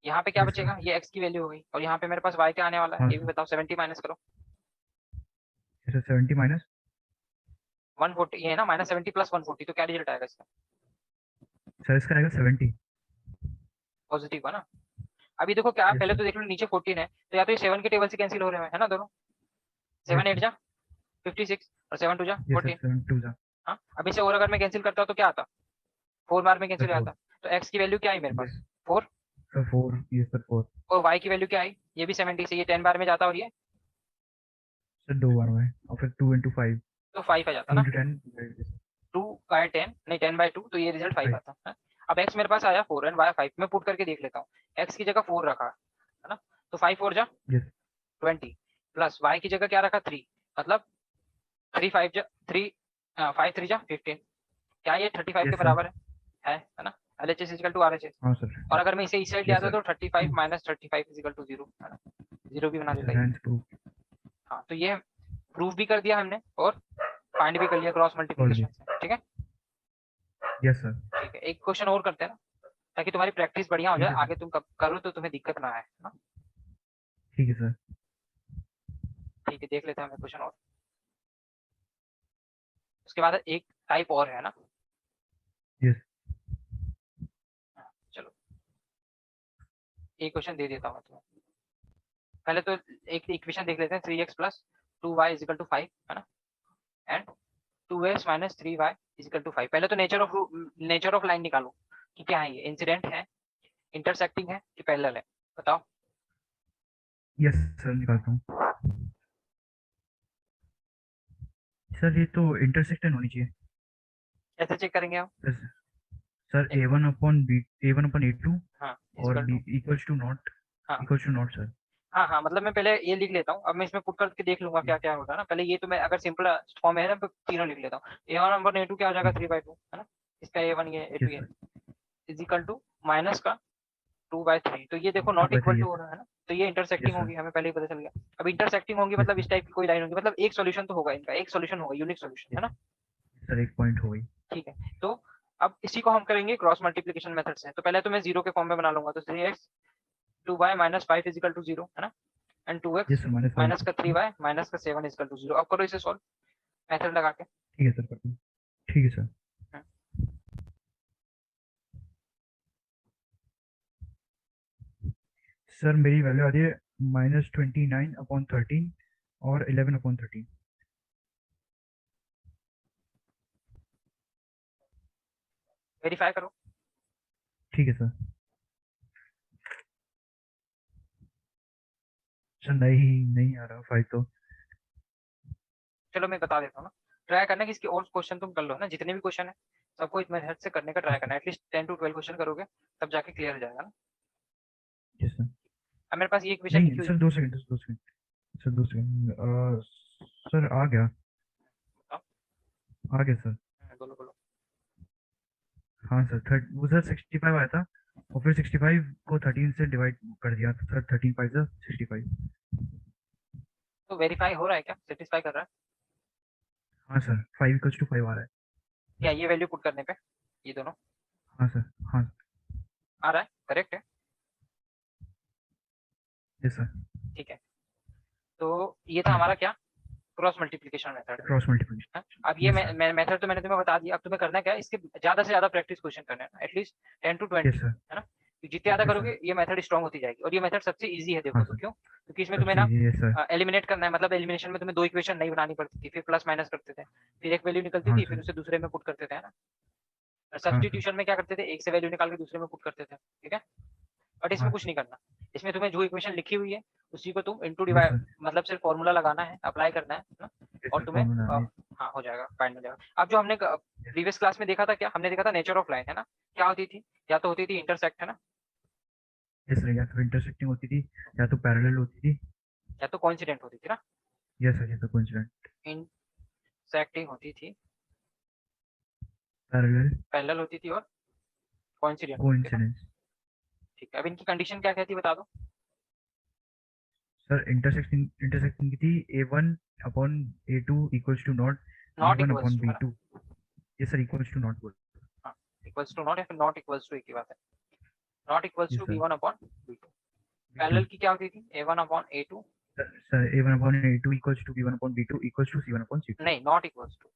यहाँ पे क्या यस सर। बचेगा, ये x की वैल्यू हो गई और यहाँ पे मेरे पास y क्या आने वाला है, हाँ ये भी सर। बताओ। 70 माइनस करो, यस सर 70 माइनस 140 ये है ना, माइनस 70 प्लस 140, तो क्या रिजल्ट आएगा इसका, सर इसका आएगा 70। पॉजिटिव, है ना। अभी देखो क्या, यस पहले सर। तो देख लो नीचे 14 है तो या तो ये 7 के टेबल से कैंसिल हो रहे हैं, है ना दोनों। 7 यस 8 सर। जा 56 और 7 2 जा यस सर 14। 72 जा। हाँ अब इसे और अगर मैं कैंसिल करता तो क्या आता, 4 बार में कैंसिल हो 4। जाता। तो x की वैल्यू क्या आई मेरे यस पास 4, सर 4। Yes sir 4। और y की वैल्यू क्या आई, ये भी 70 से ये 10 बार में जाता और ये सर 2 बार में और फिर 2 इंटू 5। तो 5 आ जाता 2 ना। इंटू 10। 2 बाय 10 नहीं 10 बाय 2, तो ये रिजल्ट 5 5। आता है। अब x मेरे पास आया 4 एंड y 5, मैं पुट करके देख लेता हूँ। x की जगह 4 रखा है ना, तो 5 4 जा यस 20 प्लस y की जगह क्या रखा 3, मतलब 3 5 जा 3 5 3 जा 15, क्या ये 35 के यस सर। बराबर है ना। LHS equal to RHS। हाँ सर। और अगर मैं इसे इस साइड ले यस आता सर। तो 35 माइनस 35 इज इक्वल टू 0, है ना, 0 भी बना यस देता सर है। Hands proof. हाँ तो ये प्रूफ भी कर दिया हमने और फाइंड भी कर लिया क्रॉस सॉल्व मल्टीप्लिकेशन भी। से। ठीक है। Yes sir. ठीक है। एक क्वेश्चन और करते हैं ना, ताकि तुम्हारी प्रैक्टिस बढ़िया हो ठीक जाए, है सर। आगे तुम करो तो तुम्हें दिक्कत ना आए ना। ठीक है सर। ठीक है, देख लेते हैं हमें क्वेश्चन और। उसके बाद एक टाइप और है ना। यस। चलो एक क्वेश्चन दे देता हूँ तुम्हें। पहले तो एक इक्वेशन देख लेते हैं, 3x plus 2y is equal to 5 है ना, and 2x minus 3y is equal to 5। पहले तो नेचर ऑफ लाइन निकालो कि क्या है, ये इंसिडेंट है, इंटरसेक्टिंग है कि पैरेलल है, बताओ। यस सर, निकालता हूँ। सर ये तो इंटरसेक्शन होनी चाहिए। कैसे चेक करेंगे हम? सर सर एक A1 upon B, A1 upon A2 हाँ और equal B two equals to not, हाँ इक्वल्स टू नॉट सर। हाँ हाँ, मतलब मैं पहले ये लिख लेता हूँ, अब मैं इसमें पुट करके देख लूंगा क्या क्या होता है ना। पहले ये तो मैं अगर सिंपल फॉर्म है ना तो तीनों लिख लेता हूँ। A1 नंबर A2 क्या हो जाएगा, 3/2 है ना, इसका A1 ये A2 यस ये सर। इजिकल टू माइनस का 2/3। तो ये देखो two not by equal three two yes हो सर। रहा है ना, तो ये इंटरसेक्टिंग यस सर। होगी, हमें पहले ही पता चल गया। अब इंटरसेक्टिंग होंगी यस मतलब इस सर। टाइप की कोई लाइन होगी, मतलब एक सॉल्यूशन तो होगा इनका, एक सॉल्यूशन होगा, यूनिक सॉल्यूशन है यस ना। सर, एक पॉइंट हो गई। ठीक है, तो अब इसी को हम करेंगे क्रॉस मल्टीप्लीकेशन मेथड से। तो पहले तो मैं जीरो के फॉर्म में बना लूंगा, तो 3x 2y minus 5 is equal to 0 है ना, and 2x yes sir, minus five. Minus का 3y माइनस का 7 इजिकल टू 0। अब करो इसे सॉल्व मेथड लगा के। ठीक है सर, करता हूँ। ठीक है सर। हम्म, सर मेरी वैल्यू आ रही है -29/13 और 11/13। वेरीफाई करो। ठीक है सर। सर नहीं, नहीं आ रहा 5 तो। चलो मैं बता देता हूँ ना, ट्राई करना कि इसके और क्वेश्चन तुम कर लो ना, जितने भी क्वेश्चन है सबको इस मेथड से करने का ट्राई यस सर। करना, एटलीस्ट 10 to 12 क्वेश्चन करोगे तब जाके क्लियर हो जाएगा ना। Yes sir. अब मेरे पास ये इक्वेशन नहीं लिखी हुई sir, 2 second, 2 second. Sir 2 second. Sir आ गया, है। आ गया सर। बोलो बोलो। हाँ सर, वो सर 65 आया था और फिर 65 को 13 से डिवाइड कर दिया तो सर 13 5 सर 65। तो वेरीफाई हो रहा है क्या, सेटिस्फाई कर रहा है हाँ सर, 5 = 5 आ रहा है। क्या ये वैल्यू पुट करने पे, ये दोनों हाँ सर। हाँ। आ रहा है, करेक्ट है। Yes sir. ठीक है, तो ये था हाँ हमारा सर, क्या, क्रॉस मल्टीप्लिकेशन मेथड क्रॉस है। मल्टीप्लिकेशन। अब ये यस सर। मेथड तो मैंने तुम्हें बता दिया, अब तुम्हें करना क्या है, इसके ज्यादा से ज्यादा प्रैक्टिस क्वेश्चन करना है, एटलीस्ट 10 to यस 20 सर। है ना। तो जितने ज्यादा यस सर। करोगे ये मेथड स्ट्रॉन्ग होती जाएगी, और ये मेथड सबसे इजी है, हाँ देखो तो सर, क्यों, क्योंकि इसमें तुम्हें सबसे ना इजी। Yes sir. एलिमिनेट करना है, मतलब एलिमिनेशन में तुम्हें दो इक्वेशन नहीं बनानी पड़ती थी, फिर प्लस माइनस करते थे, फिर एक वैल्यू निकलती हाँ थी, फिर सर। उसे दूसरे में पुट करते थे, है ना। हाँ सर। सब्सटीट्यूशन में क्या करते थे, एक से वैल्यू निकाल के दूसरे में पुट करते थे, ठीक है। बट इसमें हाँ कुछ सर। नहीं करना, इसमें तुम्हें जो इक्वेशन लिखी हुई है उसी को तुम इनटू यस डिवाइड, सर। मतलब सिर्फ फॉर्मूला लगाना है, अप्लाई करना है ना, यस और सर, तुम्हें फॉर्मूला नहीं। हाँ हो जाएगा, फाइंड हो जाएगा। अब जो हमने प्रीवियस क्लास में देखा था, क्या हमने देखा था, नेचर ऑफ लाइन है ना, क्या होती थी, या तो होती थी इंटरसेक्ट है ना, यस सर, या तो इंटरसेक्टिंग होती थी या तो पैरेलल होती थी। या तो कोइंसिडेंट होती थी ना। यस सर, या तो कोइंसिडेंट। इंटरसेक्टिंग होती थी, पैरेलल। पैरेलल होती थी, और कोइंसिडेंट होती थी ना। कोइंसिडेंस। ठीक है, अब इनकी कंडीशन क्या कहती है बता दो। सर इंटरसेक्टिंग, इंटरसेक्टिंग की थी A1/A2 equals to not not B1 equals upon two है ना, B2। Yes sir, equals to not बोल। हाँ इक्वल्स टू नॉट, या फिर नॉट इक्वल्स टू, एक ही बात है, not equals yes to sir. B1 upon B2। B2। Parallel की क्या होती थी, A1 upon A2, sir A1/A2 equals to B1 upon B2 equals to C1 upon C2। नहीं not equals to,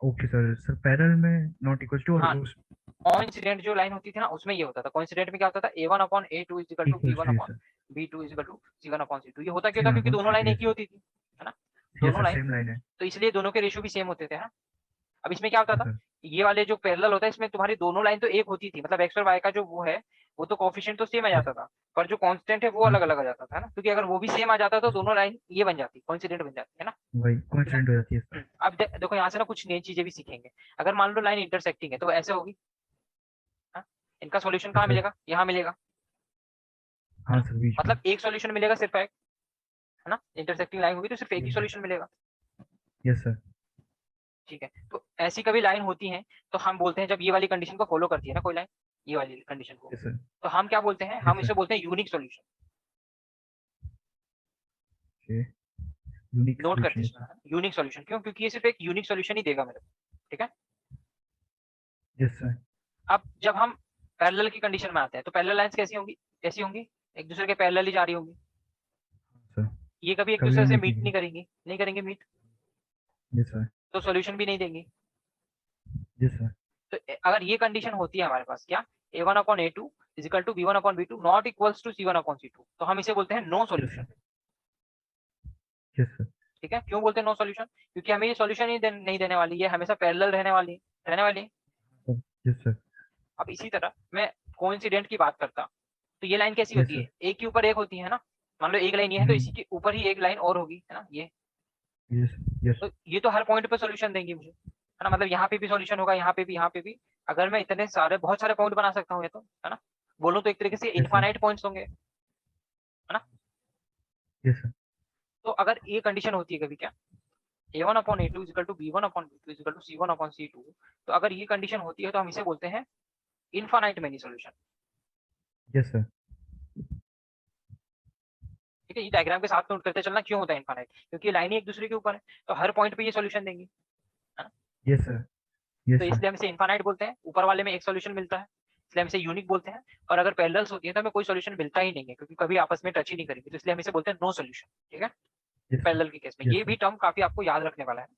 okay sir. Sir parallel में not equals to और हाँ उस coincident जो लाइन होती थी ना उसमें ये होता था, कोइंसिडेंट में क्या होता था, A1 upon A2 equal to equals B1 to. Yes upon sir. B2 equal to C1 upon C2। ये होता क्यों था, C1 क्योंकि अपॉन दोनों लाइन C2। एक यस ही सर। होती थी, है ना, यस दोनों सर, लाइन, सेम लाइन है। तो इसलिए दोनों के रेशियो भी सेम होते थे, है ना। अब इसमें क्या होता यस था, सर। ये वाले जो पैरेलल होता है इसमें तुम्हारी दोनों लाइन तो एक होती थी, मतलब एक्स और वाई का जो वो है वो तो कोफिशिएंट तो सेम आ यस। जाता था, पर जो कांस्टेंट है वो हाँ अलग सर। अलग आ जाता था, है ना, क्योंकि अगर वो भी सेम आ जाता तो यस सर, दोनों लाइन ये बन जाती, कोइंसिडेंट बन जाती है ना, वही ठीक है। कोइंसिडेंट हो जाती है सर। अब देखो यहाँ से ना कुछ नई चीजें भी सीखेंगे। अगर मान लो लाइन इंटरसेक्टिंग है तो ऐसे होगी, हाँ? इनका सॉल्यूशन यस कहाँ सर। मिलेगा, यहाँ मिलेगा, है हाँ ना, सर, बीच में। मतलब एक सॉल्यूशन मिलेगा सिर्फ एक, है ना, इंटरसेक्टिंग लाइन होगी तो सिर्फ एक ही यस। सॉल्यूशन मिलेगा। Yes sir. ठीक है, तो ऐसी कभी लाइन होती है तो हम बोलते हैं, जब ये वाली कंडीशन को फॉलो करती है ना कोई लाइन, ये वाली कंडीशन को, यस सर। तो हम क्या बोलते हैं, यस हम सर। इसे बोलते हैं unique solution. Okay. Unique note करते सॉल्यूशन। हैं यस इसमें, सर। यूनिक सॉल्यूशन क्यों, क्योंकि ये सिर्फ एक यूनिक सॉल्यूशन ही देगा मेरे को, ठीक है। Yes sir. अब जब हम पैरेलल की कंडीशन में आते हैं तो पैरेलल लाइंस कैसी होंगी, एक दूसरे के पैरेलल ही जा रही होंगी, सर ये कभी एक कभी दूसरे भी से मीट मीट नहीं नहीं करेंगी, नहीं करेंगे मीट, यस सर। तो सॉल्यूशन भी नहीं देंगी। Yes sir. तो अगर ये कंडीशन होती है हमारे पास, क्या a1 upon a2 is equal to b1 upon b2 not equals to c1 upon c2, तो हम इसे बोलते हैं no yes solution. Sir. Yes sir. ठीक है, क्यों बोलते हैं नो सॉल्यूशन, क्योंकि हमें ये सॉल्यूशन ही नहीं देने वाली, ये हमेशा पैरेलल रहने वाली। Yes sir. अब इसी तरह मैं कोइंसिडेंट की बात करता, तो ये लाइन कैसी यस होती सर। है, एक के ऊपर एक होती है ना, मान लो एक लाइन ये है तो इसी के ऊपर ही एक लाइन और होगी, है ना ये, यस यस। तो ये तो हर पॉइंट पे सॉल्यूशन देंगी मुझे, है ना, मतलब यहाँ पे भी सॉल्यूशन होगा, यहाँ पे भी, अगर मैं इतने सारे बहुत सारे पॉइंट बना सकता हूँ ये तो, है ना, बोलूँ तो एक तरीके से यस सर। इनफाइनाइट पॉइंट्स होंगे, है ना। Yes sir. तो अगर ये कंडीशन होती है कभी क्या, a1 upon a2 equal to b1 upon b2 equal to c1 upon c2, तो अगर ये कंडीशन होती है तो हम इसे बोलते हैं infinite many solution. Yes sir. ठीक है, ये डायग्राम के साथ नोट करते चलना क्यों होता है इनफाइनाइट, क्योंकि लाइन ही एक दूसरे के ऊपर है, तो हर पॉइंट पे ये सॉल्यूशन देंगी, है ना। Yes sir. यस तो सर। इसलिए हम इसे इनफाइनाइट बोलते हैं, ऊपर वाले में एक सॉल्यूशन मिलता है, इसलिए हम इसे यूनिक बोलते हैं, और अगर पैरेलल्स होती है तो हमें कोई सॉल्यूशन मिलता ही नहीं है, क्योंकि कभी आपस में टच ही नहीं करेंगे, तो इसलिए हम इसे बोलते हैं नो सॉल्यूशन। ठीक है, यस सर। पैरेलल के केस में यस ये भी सर। टर्म काफी आपको याद रखने वाला है,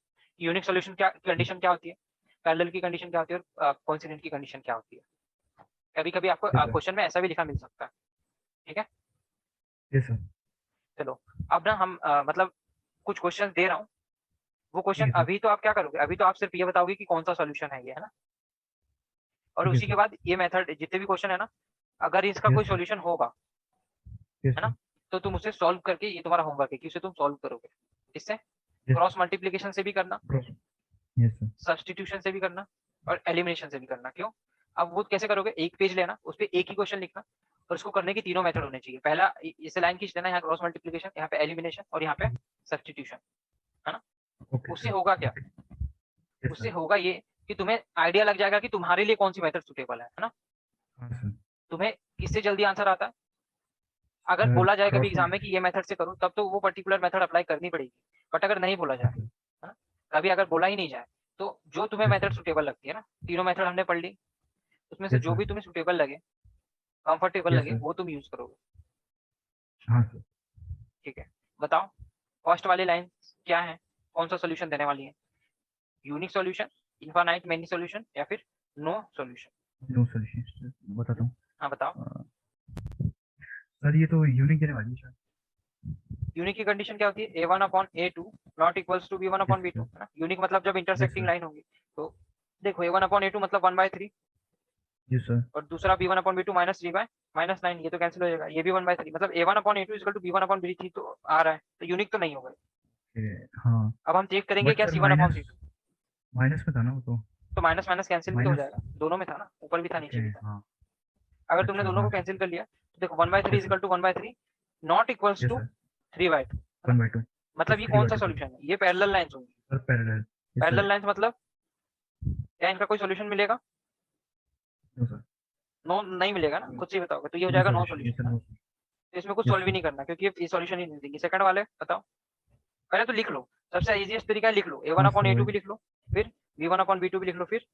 यूनिक सॉल्यूशन क्या कंडीशन क्या होती है, पैरेलल की कंडीशन क्या होती है, और कोइंसिडेंट की कंडीशन क्या होती है। कभी कभी आपको यस सर। क्वेश्चन में ऐसा भी लिखा मिल सकता है। ठीक है, यस सर। चलो अब ना हम मतलब कुछ क्वेश्चन दे रहा हूँ, वो ठीक क्वेश्चन है सर। अभी तो आप क्या करोगे, अभी तो आप सिर्फ ये बताओगे कि कौन सा सॉल्यूशन है ये, है ना, और ठीक है उसी के सर। बाद ये मेथड जितने भी क्वेश्चन है ना, अगर इसका यस कोई सर। सॉल्यूशन होगा, यस है ना, सर। तो तुम उसे सॉल्व करके, ये तुम्हारा होमवर्क है कि उसे तुम सॉल्व करोगे, इससे यस क्रॉस मल्टीप्लीकेशन से भी करना, सर। Yes sir. सब्स्टिट्यूशन से भी करना, और एलिमिनेशन से भी करना। क्यों, अब वो कैसे करोगे, एक पेज लेना, उस पर एक ही क्वेश्चन लिखना, और उसको करने के तीनों मेथड होने चाहिए, पहला इसे लाइन खींच लेना, यहाँ क्रॉस मल्टीप्लीकेशन, यहाँ पे एलिमिनेशन, और यहाँ पे सब्स्टिट्यूशन, है ना। ओके उससे सर। होगा क्या, ओके। यस उससे सर। होगा ये कि तुम्हें आइडिया लग जाएगा कि तुम्हारे लिए कौन सी मेथड सुटेबल है ना, हाँ सर। तुम्हें किससे जल्दी आंसर आता है, अगर सर बोला जाए कभी क्रॉस एग्जाम में कि मल्टीप्लिकेशन। ये मेथड से करो, तब तो वो पर्टिकुलर मेथड अप्लाई करनी पड़ेगी, बट अगर नहीं बोला जाए, यस सर। है ना, कभी अगर बोला ही नहीं जाए, तो जो तुम्हें यस मेथड सर। सुटेबल लगती है ना, तीनों मेथड हमने पढ़ ली, उसमें से यस जो सर। भी तुम्हें सुटेबल लगे, कंफर्टेबल यस लगे, सर। वो तुम यूज करोगे। हाँ सर। ठीक है, बताओ फर्स्ट वाली लाइन क्या है, कौन सा सोल्यूशन देने वाली है, unique solution, infinite many solution, या फिर नो सॉल्यूशन। नो सॉल्यूशन बताता हूँ। हाँ बताओ। अ, सर ये तो यूनिक देने वाली है सर। यूनिक की कंडीशन क्या होती है, a1 upon a2 not equals to b1 yes upon b2, sir. है ना, यूनिक मतलब जब यस इंटरसेक्टिंग सर। लाइन होगी, तो देखो a1 अपॉन a2 मतलब 1/3, यस सर। और दूसरा b1 अपॉन b2 माइनस 3/-9, ये तो कैंसिल हो जाएगा, ये भी 1/3, मतलब a1 upon a2 equal to b1 upon b3 तो आ रहा है, तो यूनिक तो नहीं होगा। हाँ अब हम चेक करेंगे बट क्या sir c1 upon minus c2, minus में था ना वो तो माइनस माइनस कैंसिल भी तो हो माइनस। जाएगा, दोनों में था ना, ऊपर भी था ओके नीचे भी था, हाँ। अगर तुमने अच्छा दोनों हाँ को सर। कैंसिल कर लिया तो देखो 1/3 yes sir. Equal to 1/3 not equals yes to sir. 3/2, है ना, 1/2 मतलब ये थ्री कौन बाई सा टू सर। सॉल्यूशन है, ये पैरेलल लाइंस होंगी, sir parallel. Yes parallel sir. Lines मतलब क्या इनका कोई सॉल्यूशन मिलेगा, नो सर। नो नहीं मिलेगा ना, खुद से ही बताओगे, तो ये हो नो जाएगा no solution. Yes solution, sir है ना, नो। तो इसमें कुछ यस सॉल्व ही सर। नहीं करना, क्योंकि ये सॉल्यूशन ही नहीं देंगे। सेकंड वाले बताओ, पहले तो लिख लो, सबसे इजीएस्ट तरीका है लिख लो, a1 हाँ अपॉन सर a2 वही। भी लिख लो, फिर b1 अपॉन b2 भी लिख लो, फिर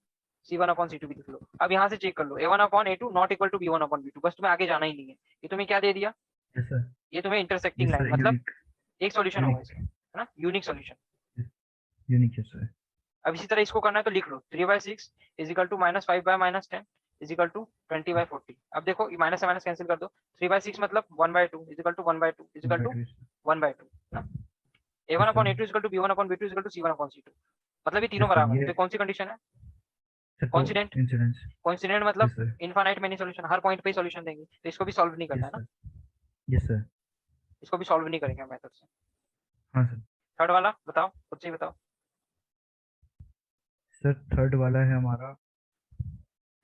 c1 अपॉन c2 भी लिख लो। अब यहाँ से चेक कर लो, a1 upon a2 not equal to b1 upon b2, बस तुम्हें आगे जाना ही नहीं है, ये तुम्हें क्या दे दिया, यस सर। ये तुम्हें इंटरसेक्टिंग यस लाइन, सर मतलब यूनिक। एक सॉल्यूशन होगा यूनिक। इसका, है ना, unique solution. Unique yes sir. अब इसी तरह इसको करना है तो लिख लो 3/6 is equal to -5/-10 is equal to 20/40। अब देखो माइनस से माइनस कैंसिल कर दो, 3/6 मतलब 1/2 is equal to 1/2 is equal to 1/2 1/2, ना, a1 yes upon sir. a2 is equal to b1 upon b2 is equal to c1 upon c2, मतलब ये तीनों यस सर बराबर है, ये तो कौन सी कंडीशन है, सर को कॉन्सिडेंट, इंसिडेंस। कॉन्सिडेंट मतलब yes sir. Infinite many solution, हर पॉइंट पे ही सॉल्यूशन देंगे, तो इसको भी सॉल्व नहीं करना यस है ना, सर। Yes sir. इसको भी सॉल्व नहीं करेंगे मेथड से। हाँ सर। थर्ड वाला बताओ, खुद से ही बताओ। सर थर्ड वाला है हमारा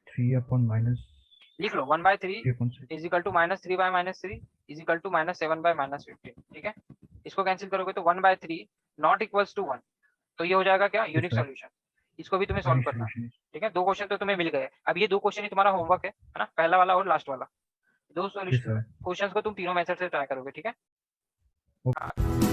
3/-, लिख लो 1/3 3/6। Is equal to -3/-3 is equal to -7/-15, ठीक है, इसको कैंसिल करोगे तो 1/3 नॉट इक्वल्स टू 1, तो ये हो जाएगा क्या, यस यूनिक सर। सॉल्यूशन, इसको भी तुम्हें सॉल्व यूनिक करना है। सॉल्यूशन। ठीक है, दो क्वेश्चन तो तुम्हें मिल गए, अब ये दो क्वेश्चन ही तुम्हारा होमवर्क है ना, पहला वाला और लास्ट वाला, दो यस सॉल्यूशन सर। क्वेश्चंस को तुम तीनों मेथड से ट्राई करोगे। ठीक है, ओके। हाँ।